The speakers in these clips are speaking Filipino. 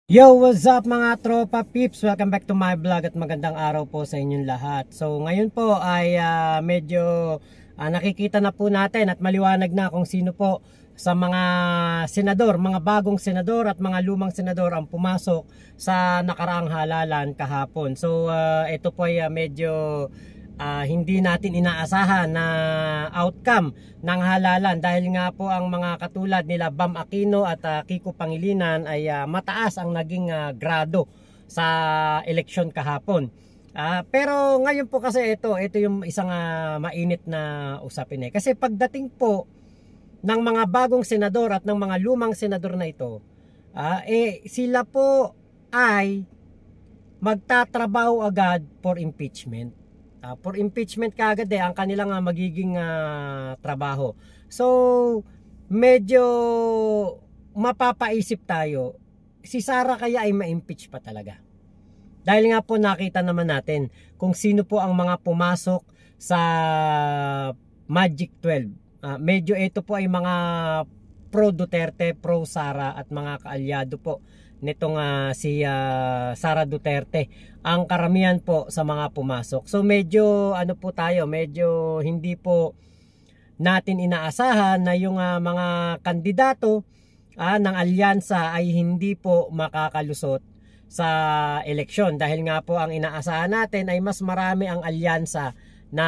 Yo, what's up mga tropa peeps? Welcome back to my vlog at magandang araw po sa inyong lahat. So ngayon po ay medyo nakikita na po natin at maliwanag na kung sino po sa mga senador, mga bagong senador at mga lumang senador ang pumasok sa nakaraang halalan kahapon. So ito po ay medyo hindi natin inaasahan na outcome ng halalan dahil nga po ang mga katulad nila Bam Aquino at Kiko Pangilinan ay mataas ang naging grado sa eleksyon kahapon. Pero ngayon po kasi ito yung isang mainit na usapin kasi pagdating po ng mga bagong senador at ng mga lumang senador na ito, sila po ay magtatrabaho agad for impeachment. For impeachment kaagad ang kanilang magiging trabaho. So medyo mapapaisip tayo, si Sara kaya ay ma-impeach pa talaga? Dahil nga po nakita naman natin kung sino po ang mga pumasok sa Magic 12. Medyo ito po ay mga pro Duterte, pro Sara at mga kaalyado po nitong si Sara Duterte ang karamihan po sa mga pumasok. So medyo po tayo, medyo hindi po natin inaasahan na yung mga kandidato ng alyansa ay hindi po makakalusot sa eleksyon dahil nga po ang inaasahan natin ay mas marami ang alyansa na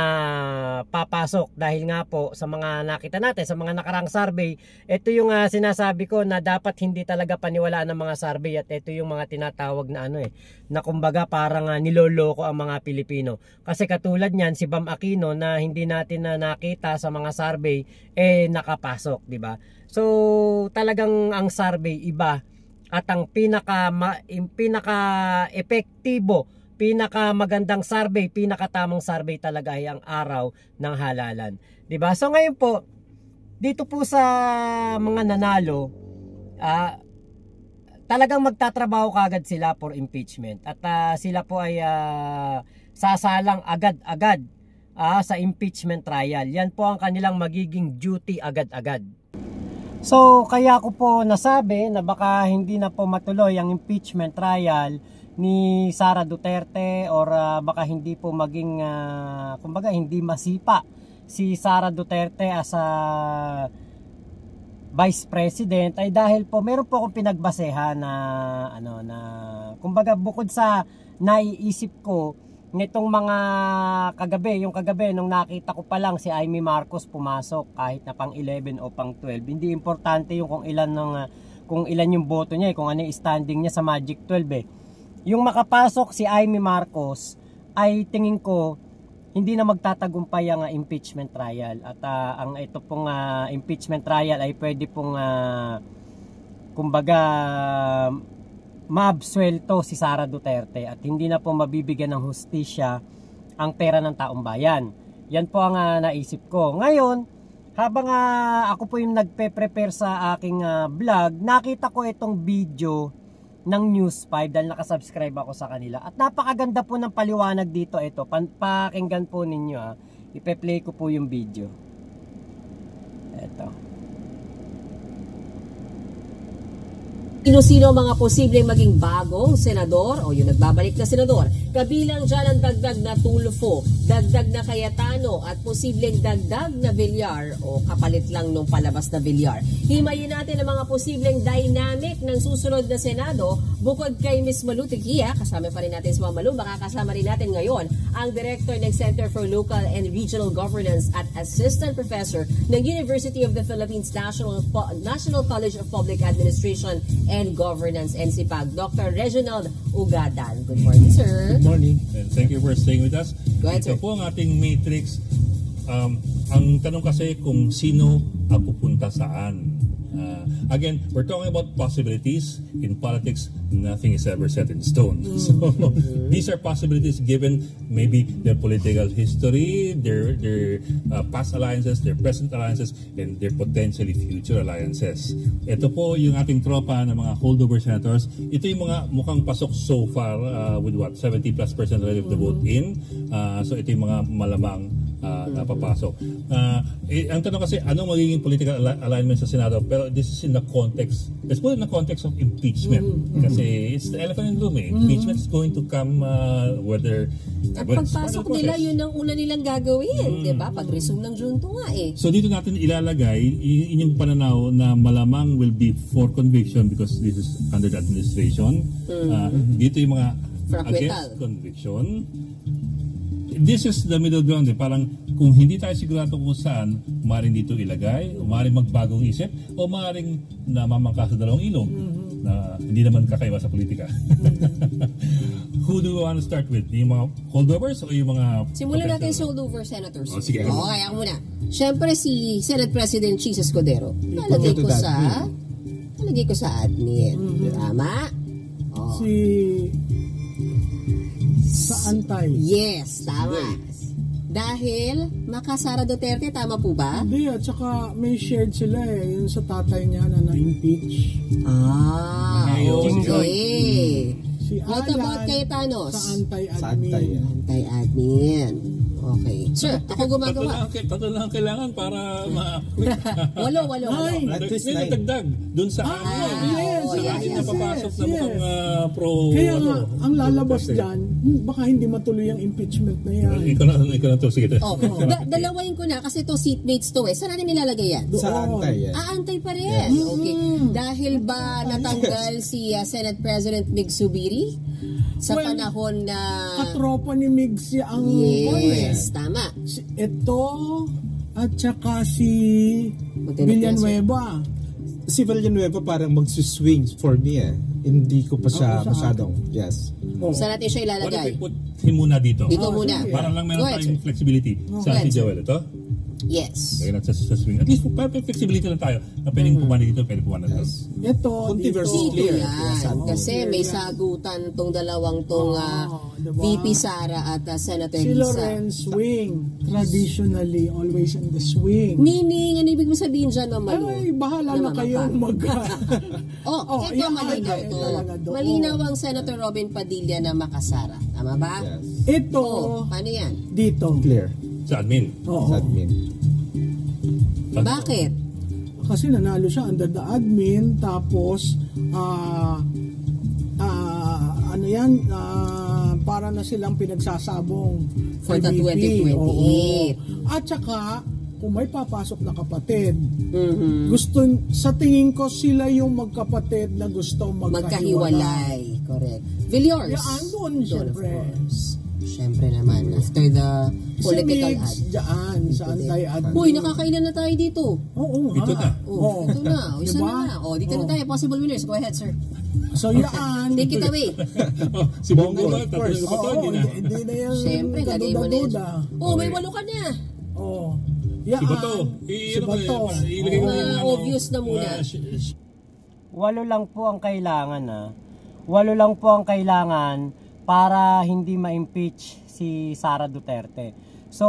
papasok dahil nga po sa mga nakita natin sa mga nakarang survey. Ito yung sinasabi ko na dapat hindi talaga paniwalaan ng mga survey at ito yung mga tinatawag na na kumbaga parang niloloko ang mga Pilipino. Kasi katulad niyan si Bam Aquino na hindi natin nakita sa mga survey nakapasok, di ba? So talagang ang survey iba at ang pinaka epektibo, pinaka magandang survey, pinakatamang survey talaga ay ang araw ng halalan. 'Di ba? So ngayon po, dito po sa mga nanalo, talagang magtatrabaho kagad sila for impeachment. At sila po ay sasalang agad-agad sa impeachment trial. Yan po ang kanilang magiging duty agad-agad. So kaya ko po nasabi na baka hindi na po matuloy ang impeachment trial ni Sara Duterte or baka hindi po maging kumbaga hindi masipa si Sara Duterte as a Vice President ay dahil po meron po akong pinagbasehan na na kumbaga bukod sa naiisip ko nitong mga kagabi, yung kagabi nung nakita ko pa lang si Amy Marcos pumasok kahit na pang 11 o pang 12, hindi importante yung kung ilan yung boto niya kung ano yung standing niya sa Magic 12 Yung makapasok si Amy Marcos ay tingin ko hindi na magtatagumpay ang impeachment trial at ang ito pong impeachment trial ay pwede pong kumbaga maabsuelto si Sara Duterte at hindi na po mabibigyan ng hustisya ang pera ng taong bayan. Yan po ang naisip ko. Ngayon, habang ako po yung nagpe-prepare sa aking vlog, nakita ko itong video ng News 5 dahil nakasubscribe ako sa kanila. At napakaganda po ng paliwanag dito. Ito, pakinggan po ninyo. Ipe-play ko po yung video. Ito. Sino-sino mga posibleng maging bagong senador o yung nagbabalik na senador. Kabilang dyan ang dagdag na Tulfo, dagdag na Cayetano at posibleng dagdag na Villar o kapalit lang nung palabas na Villar. Himayin natin ang mga posibleng dynamic ng susunod na Senado bukod kay Ms. Malu Tequia. Kasama pa rin natin si Mama Malu. Makakasama rin natin ngayon ang Director ng Center for Local and Regional Governance at Assistant Professor ng University of the Philippines National College of Public Administration and Governance, NCPAG, Dr. Reginald Ugadan. Good morning, sir. Good morning, and thank you for staying with us. Go ahead, Ito sir. po ang ating matrix. Ang tanong kasi kung sino ang pupunta saan. Again, we're talking about possibilities. In politics, nothing is ever set in stone. So these are possibilities given maybe their political history, their past alliances, their present alliances, and their potentially future alliances. Ito po yung ating tropa ng mga holdover senators. Ito yung mga mukhang pasok so far with what? 70+% relative to vote in. So ito yung mga malamang na papasok. Ang tanong kasi, anong magiging political alignment sa Senado? Pero this is in the context, let's put it in the context of impeachment. Kasi it's the elephant in the room. Impeachment is going to come whether... At pagpasok nila, yun ang una nilang gagawin. Diba? Pag-resume ng Junto nga So dito natin ilalagay inyong pananaw na malamang will be for conviction because this is under the administration. Dito yung mga against conviction. This is the middle ground. Parang kung hindi tayo sigurado kung saan, maaaring dito ilagay, o maaaring magbagong isip, o maaaring namamangka sa dalawang ilog na hindi naman kakaiba sa politika. Who do you want to start with? Yung mga holdovers o yung mga... Simulan natin sa holdover senators. Sige. Okay, ako muna. Siyempre si Senate President Chis Escudero. Nalagay ko sa admin. Tama? Sa antay. Yes, tama. Dahil Sara Duterte, tama po ba? Hindi, at saka may shared sila yung sa tatay niya na na-impeach. Okay. What Alan, about Cayetanos? Sa antay-admin. Antay-admin. Okay. Sir, ako gumagawa. Tatlo lang kailangan para Walo. At least dagdag dun sa anin na papasok na mukhang pro... Kaya nga, ang lalabas dyan, baka hindi matuloy ang impeachment na yan. Ikaw na to, sige. Dalawain ko na kasi to seatmates to Saan natin nilalagay yan? Sa antay yan. Antay pa rin. Okay. Dahil ba natanggal si Senate President Mig Zubiri? Sa panahon na... Katropa ni Migs ang... Yes, tama. Ito, at saka si Villanueva. Si Villanueva parang mag-swing for me Hindi ko pa siya masyadong, yes. Saan natin siya ilalagay? What if we put him muna dito? Dito muna. Para lang meron tayong flexibility. Sa si Joel, ito? Yes. Lagyan natin sa swing. At least para may flexibility lang tayo na pwedeng pumana dito, pwedeng pumana dito. Ito, controversy clear. Kasi may sagutan tong dalawang tong VP Sara at Senator si Lisa. Lawrence swing. Traditionally, always in the swing. Meaning, ano ibig mo sabihin dyan, Ma'am Malu? Ay, bahala na kayong ito malinaw to. Malinaw ang Senator Robin Padilla na makasara. Tama ba? Yes. Ito, paano yan? dito. Clear. Sa admin. Sa admin. Bakit? Kasi nanalo siya under the admin, tapos para na silang pinagsasabong for the 2028. At saka kung may papasok na kapatid, sa tingin ko sila yung magkapatid na gusto magkahiwalay. Correct. Villors. Yan doon, syempre. Siyempre naman, after the political ad. Diyan, sa antay-admin. Uy, nakakailan na tayo dito. Oo, dito na. Ito na. Isa na. Dito na tayo. Possible winners. Go ahead, sir. So, yan. Take it away. Si Bongo ba? Tatlo ko to, hindi na yan. Siyempre, lagay mo na yun. May 8 ka na. Yan. Si Bato. Si Bato. Ilagay mo obvious na muna. 8 lang po ang kailangan 8 lang po ang kailangan para hindi ma-impeach si Sara Duterte. So,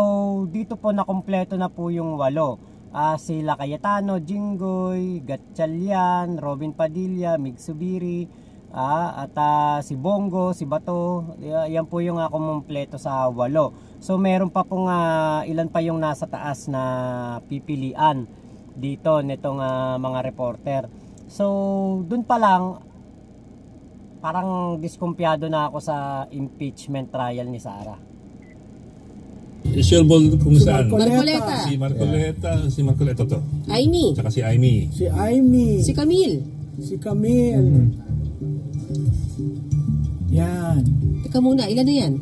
dito po nakumpleto na po yung 8. Sila Cayetano, Jinggoy, Gatchalian, Robin Padilla, Mig Zubiri, at si Bongo, si Bato. Yan po yung kumpleto sa 8. So, meron pa pong ilan pa yung nasa taas na pipilian dito nitong mga reporter. So, dun pa lang, parang diskumpiyado na ako sa impeachment trial ni Sara. Sure kung saan? Marcoleta. Si Marcoleta to. Aimee. Tsaka si Aimee. Si Camille. Yan. Teka muna, ilan na yan?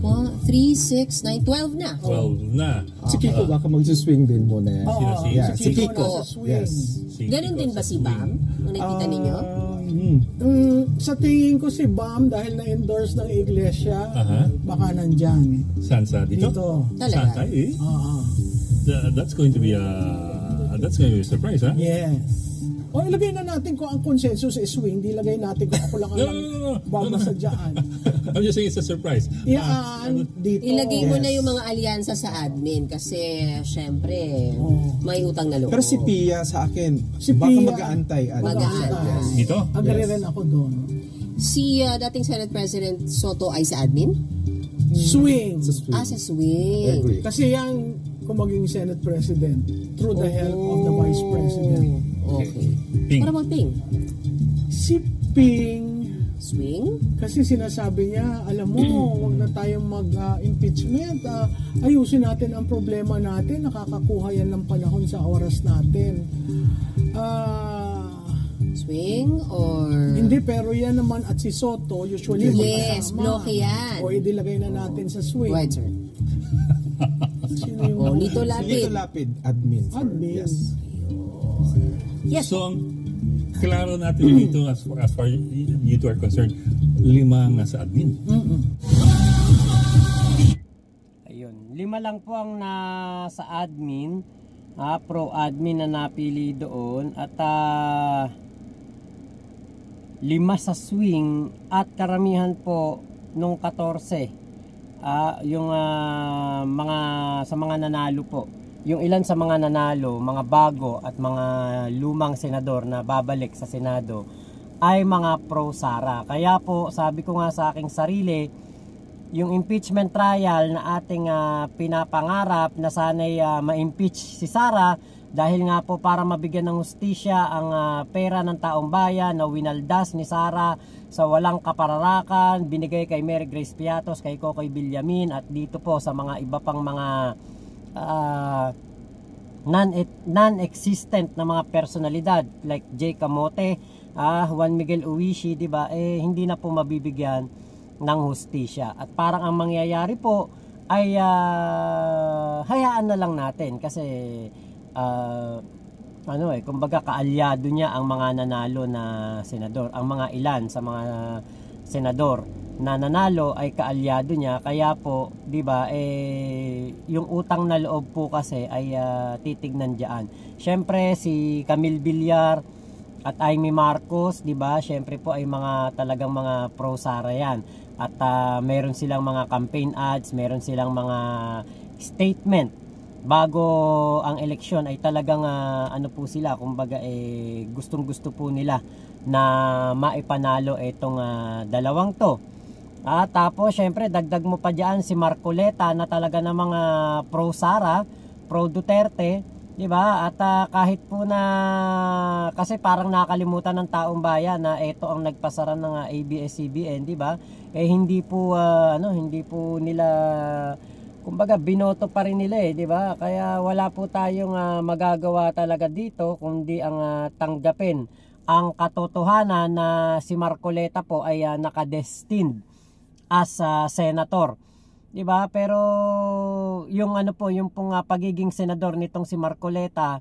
1, 3, 6, 9, 12 na. 12 na. Si Kiko baka mag-swing din muna yan. Si Kiko. Yes. Ganon din ba si Bam? Nung nakita ninyo? Sa tingin ko si Bam dahil na-endorse ng iglesia, baka nandyan. Saan sa dito? Talaga? That's going to be a surprise, Yes. Ilagay na natin kung ang consensus is swing, di lagay natin kung ako lang ang Bam sa dyan. I'm just saying it's a surprise. Dito. Ilagay mo na yung mga alyansa sa admin kasi syempre may utang na loob. Pero si Pia sa akin, baka mag-aantay. Mag-aantay. Dito? Agree rin ako doon. Si dating Senate President Soto ay sa admin? Swing. Sa swing. Sa swing. Agree. Kasi yan, kung maging Senate President, through the help of the Vice President. Okay. Ping. Para bang Ping? Si Ping, Swing? kasi sinasabi niya, alam mo, huwag na tayong mag-impeachment. Ayusin natin ang problema natin. Nakakakuha yan ng panahon sa oras natin. Swing or... Hindi, pero yan naman at si Soto, usually Yes, magkasama. bloke yan. O idilagay na natin sa swing. Right, sir. Sino yung... Oh, Lito Si Lapid. Lito Lapid, admin. sir. Admin. Yes. Yes. So, ang klaro natin dito as far you two are concerned, 5 ang nasa admin. Ayun, 5 lang po ang nasa admin, pro admin na napili doon at 5 sa swing at karamihan po nung 14 yung mga sa mga nanalo po. Yung ilan sa mga nanalo, mga bago at mga lumang senador na babalik sa Senado ay mga pro Sara. Kaya po sabi ko nga sa aking sarili, yung impeachment trial na ating pinapangarap na sana'y ma-impeach si Sara dahil nga po para mabigyan ng hustisya ang pera ng taong bayan na winaldas ni Sara sa walang kapararakan, binigay kay Mary Grace Piatos, kay Kokoy Villamin at dito po sa mga iba pang mga non-existent na mga personalidad like Jay Camote, Juan Miguel Uwishi, di ba? Hindi na po mabibigyan ng hustisya. At parang ang mangyayari po ay hayaan na lang natin kasi kumbaga kaalyado niya ang mga nanalo na senador. Ang mga ilan sa mga senador na nanalo ay kaalyado niya, kaya po 'di ba yung utang na loob po kasi ay titignan diyan. Syempre si Camille Villar at Amy Marcos, 'di ba? Syempre po ay mga talagang mga pro Sara yan. At meron silang mga campaign ads, meron silang mga statement bago ang eleksyon ay talagang po sila, kumbaga gustong-gusto po nila na maipanalo itong dalawang to. Tapos syempre dagdag mo pa diyan si Marcoleta na talaga namang pro Sara, pro Duterte, 'di ba? At kahit po na kasi parang nakalimutan ng taong bayan na ito ang nagpasara ng ABS-CBN, 'di ba? Hindi po hindi po nila, kumbaga binoto pa rin nila 'di ba? Kaya wala po tayong magagawa talaga dito kundi ang tanggapin ang katotohanan na si Marcoleta po ay nakadestined as senator, 'di ba? Pero yung yung pong pagiging senador nitong si Marcoleta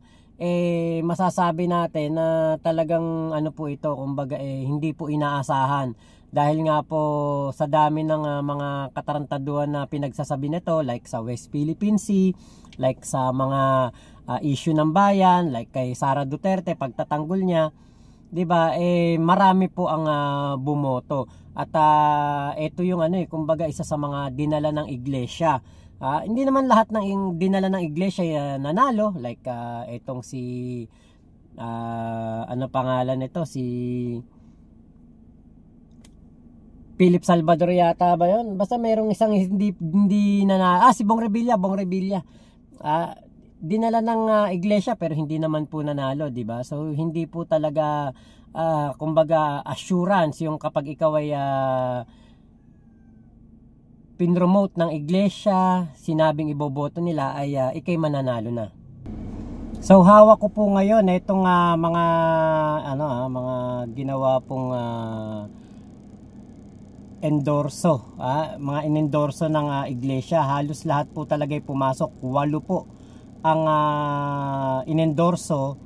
masasabi natin na talagang po ito, kumbaga hindi po inaasahan dahil nga po sa dami ng mga katarantaduhan na pinagsasabi nito, like sa West Philippine Sea, like sa mga issue ng bayan, like kay Sara Duterte pagtatanggol niya, 'di ba? Marami po ang bumoto. At ito yung kumbaga isa sa mga dinala ng iglesia. Hindi naman lahat ng dinala ng iglesia nanalo, like itong si pangalan nito, si Philip Salvador yata ba 'yon? Basta merong isang hindi nanalo. Si Bong Revilla. Dinala ng iglesia pero hindi naman po nanalo, 'di ba? So hindi po talaga kumbaga assurance yung kapag ikaw ay pinromote ng iglesia, sinabing iboboto nila ay ikay mananalo na. So hawak ko po ngayon itong mga mga ginawa pong endorso, mga inendorso ng iglesia. Halos lahat po talaga ay pumasok. 8 po ang inendorso,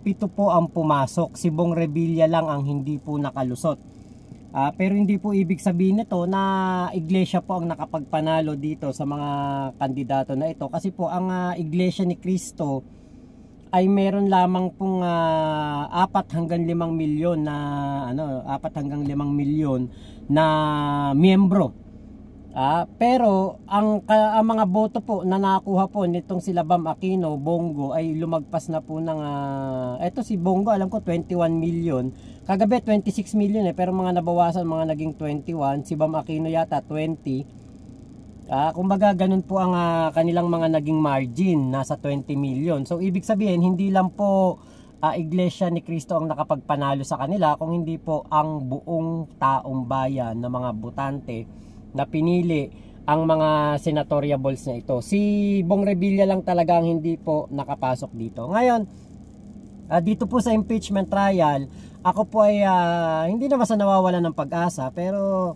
7 po ang pumasok. Si Bong Revilla lang ang hindi po nakalusot. Pero hindi po ibig sabihin nito na iglesia po ang nakapagpanalo dito sa mga kandidato na ito. Kasi po ang iglesia ni Cristo ay meron lamang pong 4 hanggang 5 milyon na 4 hanggang 5 milyon na miyembro. Pero ang mga boto po na nakuha po nitong sila Bam Aquino, Bongo ay lumagpas na po ng eto si Bongo alam ko 21 million. Kagabi 26 million pero mga nabawasan, mga naging 21. Si Bam Aquino yata 20. Kumbaga ganun po ang kanilang mga naging margin, nasa 20 million. So ibig sabihin hindi lang po Iglesia ni Cristo ang nakapagpanalo sa kanila, kung hindi po ang buong taong bayan na mga botante na pinili ang mga senatoriables na ito. Si Bong Revilla lang talaga ang hindi po nakapasok dito. Ngayon, dito po sa impeachment trial, ako po ay hindi naman sa nawawalan ng pag-asa, pero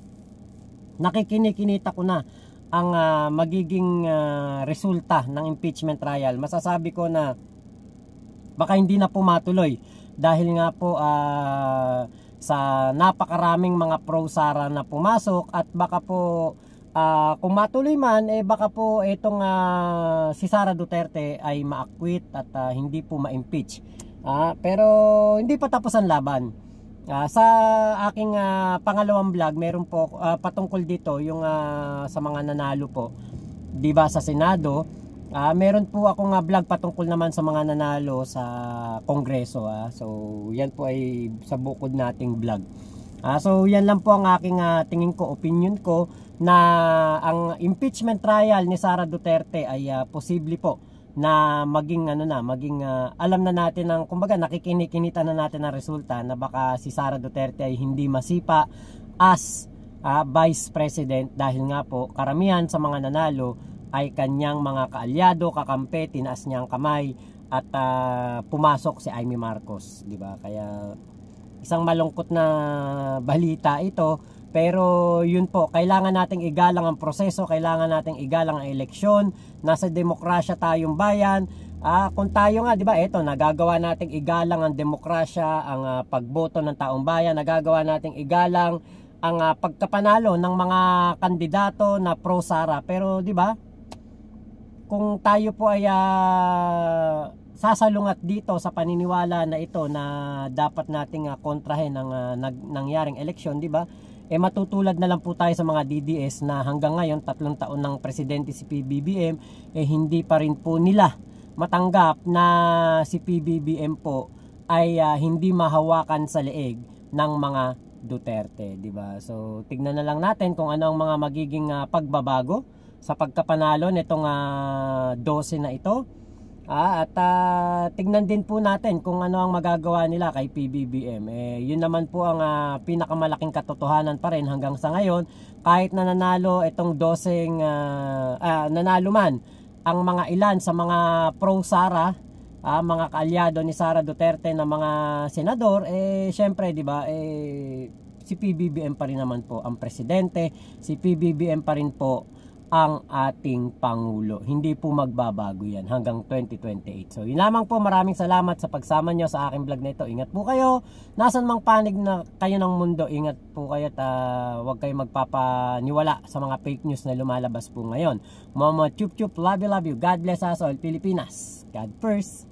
nakikinikinita ko na ang magiging resulta ng impeachment trial. Masasabi ko na baka hindi na po matuloy dahil nga po sa napakaraming mga pro-Sara na pumasok, at baka po kung matuloy man baka po itong si Sara Duterte ay ma-acquit at hindi po ma-impeach. Pero hindi pa tapos ang laban. Sa aking pangalawang vlog meron po patungkol dito yung sa mga nanalo po, 'di ba, sa Senado. Meron po akong vlog patungkol naman sa mga nanalo sa Kongreso. So yan po ay sa bukod nating vlog. So yan lang po ang aking tingin ko, opinion ko, na ang impeachment trial ni Sara Duterte ay posible po na maging alam na natin ng, kumbaga nakikinikinita na natin ang resulta na baka si Sara Duterte ay hindi masipa as Vice President, dahil nga po karamihan sa mga nanalo ay kanyang mga kaalyado, kakampi, tinaas niyang kamay at pumasok si Amy Marcos, di ba? Kaya isang malungkot na balita ito, pero yun po, kailangan nating igalang ang proseso, kailangan nating igalang ang eleksyon. Nasa demokrasya tayong bayan. Kung tayo nga, di ba, eto, nagagawa nating igalang ang demokrasya, ang pagboto ng taong bayan, nagagawa nating igalang ang pagkapanalo ng mga kandidato na pro-Sara. Pero di ba, kung tayo po ay sasalungat dito sa paniniwala na ito na dapat nating kontrahin ang nangyaring eleksyon, di ba? Matutulad na lang po tayo sa mga DDS na hanggang ngayon 3 taon ng presidente si PBBM, hindi pa rin po nila matanggap na si PBBM po ay hindi mahawakan sa leeg ng mga Duterte, di ba? So tignan na lang natin kung ano ang mga magiging pagbabago sa pagkapanalo nitong 12 na ito. At tignan din po natin kung ano ang magagawa nila kay PBBM. Yun naman po ang pinakamalaking katotohanan pa rin hanggang sa ngayon. Kahit na nanalo itong 12 nanalo man ang mga ilan sa mga pro-Sara, mga kaalyado ni Sara Duterte na mga senador, syempre, di ba, si PBBM pa rin naman po ang presidente, si PBBM pa rin po ang ating Pangulo. Hindi po magbabago yan hanggang 2028. So yun lamang po, maraming salamat sa pagsama nyo sa aking vlog na ito. Ingat po kayo, nasan mang panig na kayo ng mundo, ingat po kayo at huwag kayo magpapaniwala sa mga fake news na lumalabas po ngayon. Mama chup chup, love you, God bless us all, Pilipinas. God first.